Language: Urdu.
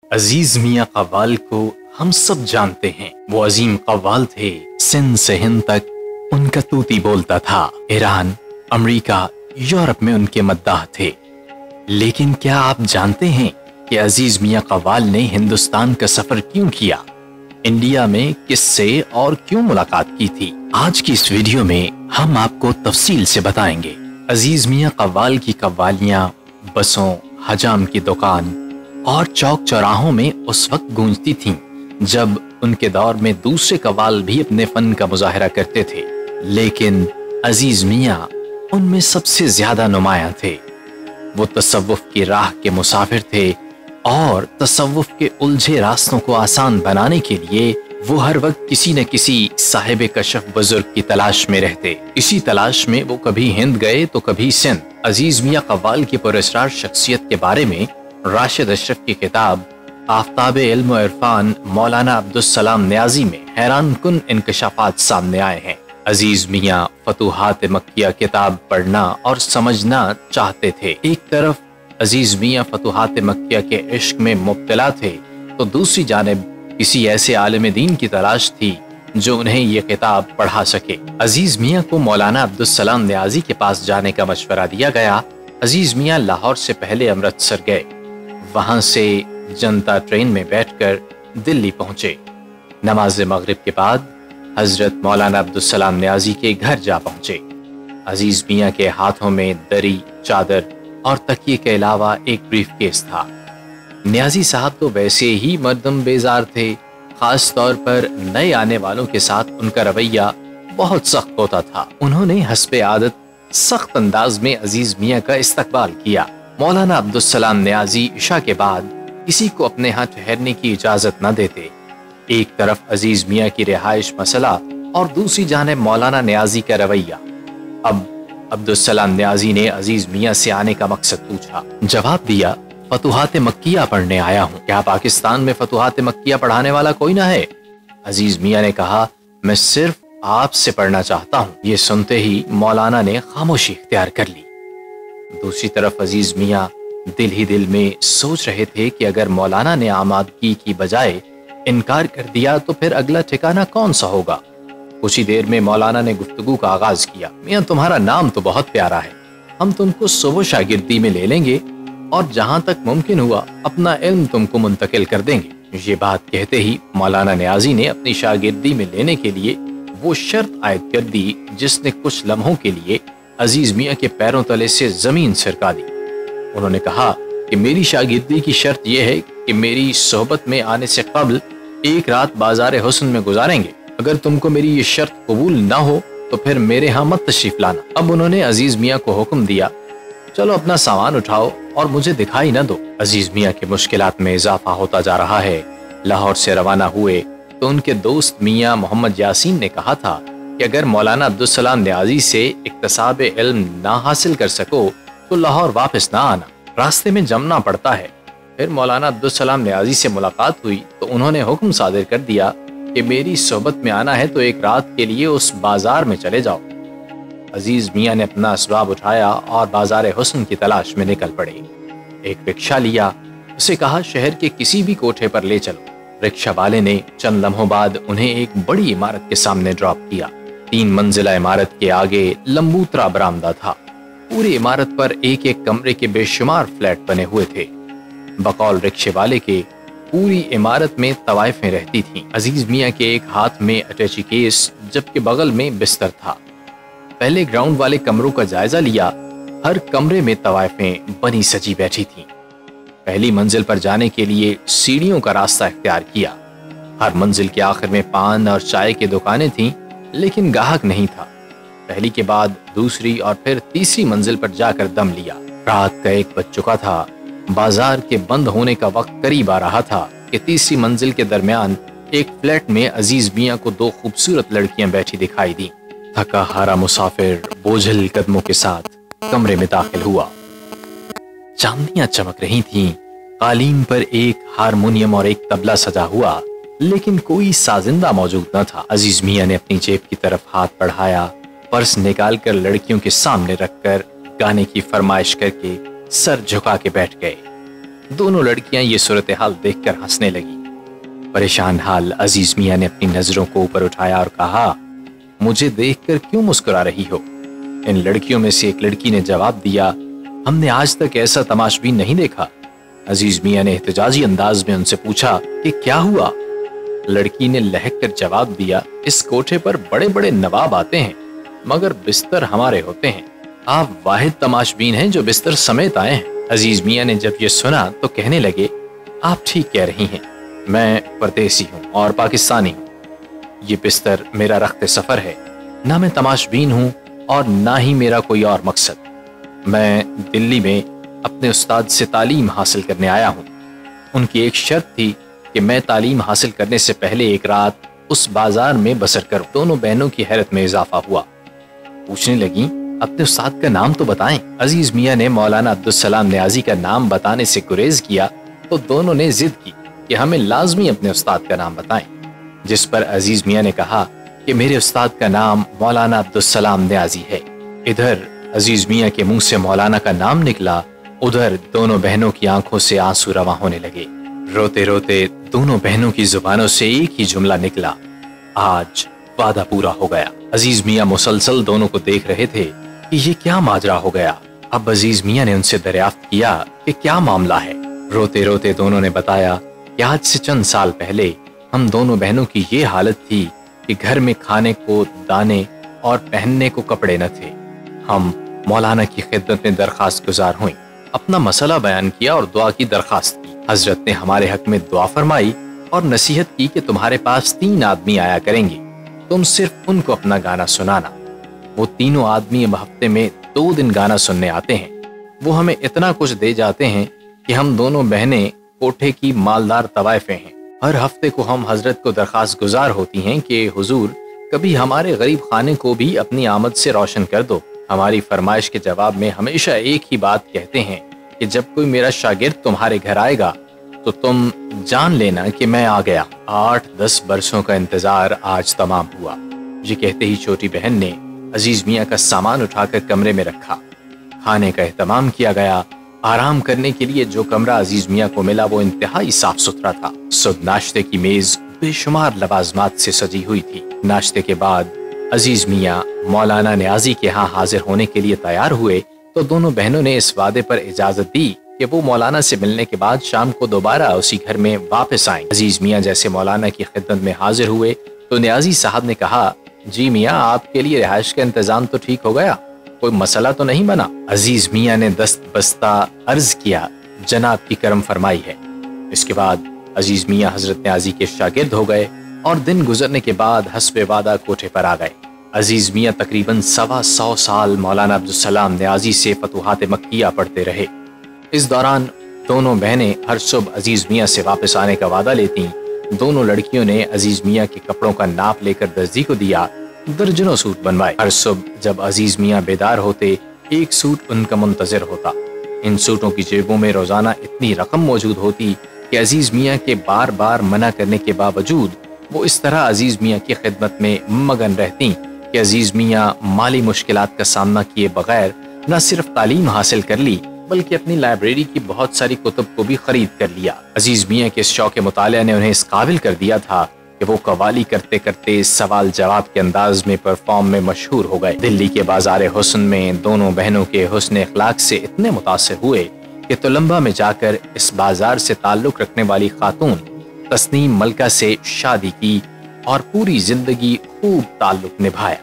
عزیز میاں قوال کو ہم سب جانتے ہیں۔ وہ عظیم قوال تھے۔ سندھ سے ہند تک ان کا طوطی بولتا تھا۔ ایران، امریکہ، یورپ میں ان کے مداح تھے۔ لیکن کیا آپ جانتے ہیں کہ عزیز میاں قوال نے ہندوستان کا سفر کیوں کیا؟ انڈیا میں کس سے اور کیوں ملاقات کی تھی؟ آج کی اس ویڈیو میں ہم آپ کو تفصیل سے بتائیں گے۔ عزیز میاں قوال کی قوالیاں بسوں، حجام کی دکان اور چوک چوراہوں میں اس وقت گونجتی تھیں جب ان کے دور میں دوسرے قوال بھی اپنے فن کا مظاہرہ کرتے تھے، لیکن عزیز میاں ان میں سب سے زیادہ نمایاں تھے۔ وہ تصوف کی راہ کے مسافر تھے اور تصوف کے الجھے راستوں کو آسان بنانے کے لیے وہ ہر وقت کسی نہ کسی صاحب کشف بزرگ کی تلاش میں رہتے۔ اسی تلاش میں وہ کبھی ہند گئے تو کبھی سندھ۔ عزیز میاں قوال کی پراسرار شخصیت کے بارے میں راشد اشرف کی کتاب آفتاب علم و عرفان مولانا عبدالسلام نیازی میں حیران کن انکشافات سامنے آئے ہیں۔ عزیز میاں فتوحات مکیہ کتاب پڑھنا اور سمجھنا چاہتے تھے۔ ایک طرف عزیز میاں فتوحات مکیہ کے عشق میں مبتلا تھے تو دوسری جانب کسی ایسے عالم دین کی تلاش تھی جو انہیں یہ کتاب پڑھا سکے۔ عزیز میاں کو مولانا عبدالسلام نیازی کے پاس جانے کا مشورہ دیا گیا۔ عزیز میاں لاہور سے پہلے امرتسر گئے، وہاں سے جنتا ٹرین میں بیٹھ کر دلی پہنچے۔ نماز مغرب کے بعد حضرت مولانا عبدالسلام نیازی کے گھر جا پہنچے۔ عزیز میاں کے ہاتھوں میں دری، چادر اور تکیے کے علاوہ ایک بریف کیس تھا۔ نیازی صاحب تو ویسے ہی مردم بیزار تھے، خاص طور پر نئے آنے والوں کے ساتھ ان کا رویہ بہت سخت ہوتا تھا۔ انہوں نے حسب عادت سخت انداز میں عزیز میاں کا استقبال کیا۔ مولانا عبدالسلام نیازی عشاء کے بعد کسی کو اپنے ہاں ٹھہرنے کی اجازت نہ دیتے۔ ایک طرف عزیز میاں کی رہائش مسئلہ اور دوسری جانب مولانا نیازی کا رویہ۔ اب عبدالسلام نیازی نے عزیز میاں سے آنے کا مقصد پوچھا۔ جواب دیا، فتوحات مکیہ پڑھنے آیا ہوں۔ کیا پاکستان میں فتوحات مکیہ پڑھانے والا کوئی نہ ہے؟ عزیز میاں نے کہا، میں صرف آپ سے پڑھنا چاہتا ہوں۔ یہ سنتے ہی مولانا نے خاموشی اختیار کر لی۔ دوسری طرف عزیز میاں دل ہی دل میں سوچ رہے تھے کہ اگر مولانا نے آمادگی کی بجائے انکار کر دیا تو پھر اگلا ٹھکانہ کون سا ہوگا۔ کچھ ہی دیر میں مولانا نے گفتگو کا آغاز کیا۔ میاں، تمہارا نام تو بہت پیارا ہے، ہم تم کو صوبہ شاگردی میں لے لیں گے اور جہاں تک ممکن ہوا اپنا علم تم کو منتقل کر دیں گے۔ یہ بات کہتے ہی مولانا نیازی نے اپنی شاگردی میں لینے کے لیے وہ شرط عائد کر دی جس نے کچھ لمحوں کے لیے عزیز میاں کے پیروں تلے سے زمین سرکا دی۔ انہوں نے کہا کہ میری شاگردی کی شرط یہ ہے کہ میری صحبت میں آنے سے قبل ایک رات بازار حسن میں گزاریں گے۔ اگر تم کو میری یہ شرط قبول نہ ہو تو پھر میرے ہاں مت تشریف لانا۔ اب انہوں نے عزیز میاں کو حکم دیا، چلو اپنا سامان اٹھاؤ اور مجھے دکھائی نہ دو۔ عزیز میاں کے مشکلات میں اضافہ ہوتا جا رہا ہے۔ لاہور سے روانہ ہوئے تو ان کے دوست میاں محمد یاسین نے کہا تھا کہ اگر مولانا عبدالسلام نیازی سے اکتساب علم نہ حاصل کر سکو تو لاہور واپس نہ آنا، راستے میں جمنا پڑتا ہے۔ پھر مولانا عبدالسلام نیازی سے ملاقات ہوئی تو انہوں نے حکم صادر کر دیا کہ میری صحبت میں آنا ہے تو ایک رات کے لیے اس بازار میں چلے جاؤ۔ عزیز میاں نے اپنا اسباب اٹھایا اور بازار حسن کی تلاش میں نکل پڑے۔ ایک رکشہ لیا، اسے کہا شہر کے کسی بھی کوٹھے پر لے چلو۔ رکشہ والے نے چند لمحوں بعد انہیں ایک بڑی عمارت کے سامنے ڈراپ کیا۔ 3 منزلہ عمارت کے آگے لمبوترا برآمدہ تھا۔ پوری عمارت پر ایک ایک کمرے کے بے شمار فلیٹ بنے ہوئے تھے۔ بقول رکشے والے کے پوری عمارت میں طوائفیں رہتی تھیں۔ عزیز میاں کے ایک ہاتھ میں اٹیچی کیس جبکہ بغل میں بستر تھا۔ پہلے گراؤنڈ والے کمروں کا جائزہ لیا۔ ہر کمرے میں طوائفیں بنی سجی بیٹھی تھیں۔ پہلی منزل پر جانے کے لیے سیڑھیوں کا راستہ اختیار کیا۔ ہر منزل کے آخر میں پان اور چائے کی دکانیں تھیں لیکن گاہک نہیں تھا۔ پہلی کے بعد دوسری اور پھر تیسری منزل پر جا کر دم لیا۔ رات کا 1 بج چکا تھا۔ بازار کے بند ہونے کا وقت قریب آ رہا تھا کہ تیسری منزل کے درمیان ایک فلیٹ میں عزیز میاں کو 2 خوبصورت لڑکیاں بیٹھی دکھائی دی۔ تھکا ہارا مسافر بوجھل قدموں کے ساتھ کمرے میں داخل ہوا۔ چاندیاں چمک رہی تھیں۔ قالین پر ایک ہارمونیم اور ایک طبلہ سجا ہوا لیکن کوئی سازندہ موجود نہ تھا۔ عزیز میاں نے اپنی جیب کی طرف ہاتھ بڑھایا، پرس نکال کر لڑکیوں کے سامنے رکھ کر گانے کی فرمائش کر کے سر جھکا کے بیٹھ گئے۔ دونوں لڑکیاں یہ صورتحال دیکھ کر ہنسنے لگی۔ پریشان حال عزیز میاں نے اپنی نظروں کو اوپر اٹھایا اور کہا، مجھے دیکھ کر کیوں مسکرا رہی ہو؟ ان لڑکیوں میں سے ایک لڑکی نے جواب دیا، ہم نے آج تک ایسا تماشبین نہیں دیکھا۔ عزیز میاں نے احتجاجی انداز میں ان سے پوچھا کہ کیا ہوا؟ لڑکی نے لہک کر جواب دیا، اس کوٹھے پر بڑے بڑے نواب آتے ہیں مگر بستر ہمارے ہوتے ہیں۔ آپ واحد تماشبین ہیں جو بستر سمیت آئے ہیں۔ عزیز میاں نے جب یہ سنا تو کہنے لگے، آپ ٹھیک کہہ رہی ہیں، میں پردیسی ہوں اور پاکستانی ہوں۔ یہ بستر میرا رخت سفر ہے، نہ میں تماشبین ہوں اور نہ ہی میرا کوئی اور مقصد۔ میں دلی میں اپنے استاد سے تعلیم حاصل کرنے آیا ہوں۔ ان کی ایک شرط تھی کہ میں تعلیم حاصل کرنے سے پہلے ایک رات اس بازار میں بسر کروں۔ دونوں بہنوں کی حیرت میں اضافہ ہوا، پوچھنے لگیں، اپنے استاد کا نام تو بتائیں۔ عزیز میاں نے مولانا عبدالسلام نیازی کا نام بتانے سے گریز کیا تو دونوں نے ضد کی کہ ہمیں لازمی اپنے استاد کا نام بتائیں، جس پر عزیز میاں نے کہا کہ میرے استاد کا نام مولانا عبدالسلام نیازی ہے۔ ادھر عزیز میاں کے منہ سے مولانا کا نام نکلا، ادھر دونوں بہنوں کی آنکھوں سے آنسو رواں ہونے لگے۔ روتے روتے دونوں بہنوں کی زبانوں سے ایک ہی جملہ نکلا، آج وعدہ پورا ہو گیا۔ عزیز میاں مسلسل دونوں کو دیکھ رہے تھے کہ یہ کیا ماجرا ہو گیا۔ اب عزیز میاں نے ان سے دریافت کیا کہ کیا معاملہ ہے۔ روتے روتے دونوں نے بتایا کہ آج سے چند سال پہلے ہم دونوں بہنوں کی یہ حالت تھی کہ گھر میں کھانے کو دانے اور پہننے کو کپڑے نہ تھے۔ ہم مولانا کی خدمت میں درخواست گزار ہوئیں، اپنا مسئلہ بیان کیا اور دعا کی درخواست کی۔ حضرت نے ہمارے حق میں دعا فرمائی اور نصیحت کی کہ تمہارے پاس 3 آدمی آیا کریں گے، تم صرف ان کو اپنا گانا سنانا۔ وہ تینوں آدمی اب ہفتے میں 2 دن گانا سننے آتے ہیں۔ وہ ہمیں اتنا کچھ دے جاتے ہیں کہ ہم دونوں بہنیں کوٹھے کی مالدار طوائفیں ہیں۔ ہر ہفتے کو ہم حضرت کو درخواست گزار ہوتی ہیں کہ حضور کبھی ہمارے غریب خانے کو بھی اپنی آمد سے روشن کر دو۔ ہماری فرمائش کے جواب میں ہمیشہ ایک ہی بات کہتے ہیں کہ جب کوئی میرا شاگرد تمہارے گھر آئے گا تو تم جان لینا کہ میں آ گیا۔ 8-10 برسوں کا انتظار آج تمام ہوا۔ یہ کہتے ہی چھوٹی بہن نے عزیز میاں کا سامان اٹھا کر کمرے میں رکھا۔ کھانے کا اہتمام کیا گیا۔ آرام کرنے کے لیے جو کمرہ عزیز میاں کو ملا وہ انتہائی صاف ستھرا تھا۔ صبح ناشتے کی میز بے شمار لوازمات سے سجی ہوئی تھی۔ ناشتے کے بعد عزیز میاں مولانا نیازی کے ہاں حاضر ہونے کے لیے تیار ہوئے تو دونوں بہنوں نے اس وعدے پر اجازت دی کہ وہ مولانا سے ملنے کے بعد شام کو دوبارہ اسی گھر میں واپس آئیں۔ عزیز میاں جیسے مولانا کی خدمت میں حاضر ہوئے تو نیازی صاحب نے کہا، جی میاں آپ کے لیے رہائش کا انتظام تو ٹھیک ہو گیا، کوئی مسئلہ تو نہیں بنا؟ عزیز میاں نے دست بستہ عرض کیا، جناب کی کرم فرمائی ہے۔ اس کے بعد عزیز میاں حضرت نیازی کے شاگرد ہو گئے اور دن گزرنے کے بعد حسب وعدہ کوٹھے پر آ گئے۔ عزیز میاں تقریباً 125 سال مولانا عبدالسلام نیازی سے فتوحات مکیہ پڑھتے رہے۔ اس دوران دونوں بہنیں ہر صبح عزیز میاں سے واپس آنے کا وعدہ لیتیں۔ دونوں لڑکیوں نے عزیز میاں کے کپڑوں کا ناپ لے کر درزی کو دیا، درجنوں سوٹ بنوائے۔ ہر صبح جب عزیز میاں بیدار ہوتے ایک سوٹ ان کا منتظر ہوتا۔ ان سوٹوں کی جیبوں میں روزانہ اتنی رقم موجود ہوتی کہ عزیز میاں کے بار بار منع کرنے کے باوجود وہ اس طرح عزیز میاں کی خدمت میں مگن رہتیں کہ عزیز میاں مالی مشکلات کا سامنا کیے بغیر نہ صرف تعلیم حاصل کر لی بلکہ اپنی لائبریری کی بہت ساری کتب کو بھی خرید کر لیا۔ عزیز میاں کے اس شوق مطالعہ نے انہیں اس قابل کر دیا تھا کہ وہ قوالی کرتے کرتے سوال جواب کے انداز میں پرفارم میں مشہور ہو گئے۔ دلی کے بازار حسن میں دونوں بہنوں کے حسن اخلاق سے اتنے متاثر ہوئے کہ تلمبہ میں جا کر اس بازار سے تعلق رکھنے والی خاتون تسنیم ملکہ سے شادی کی اور پوری زندگی خوب تعلق نبھایا۔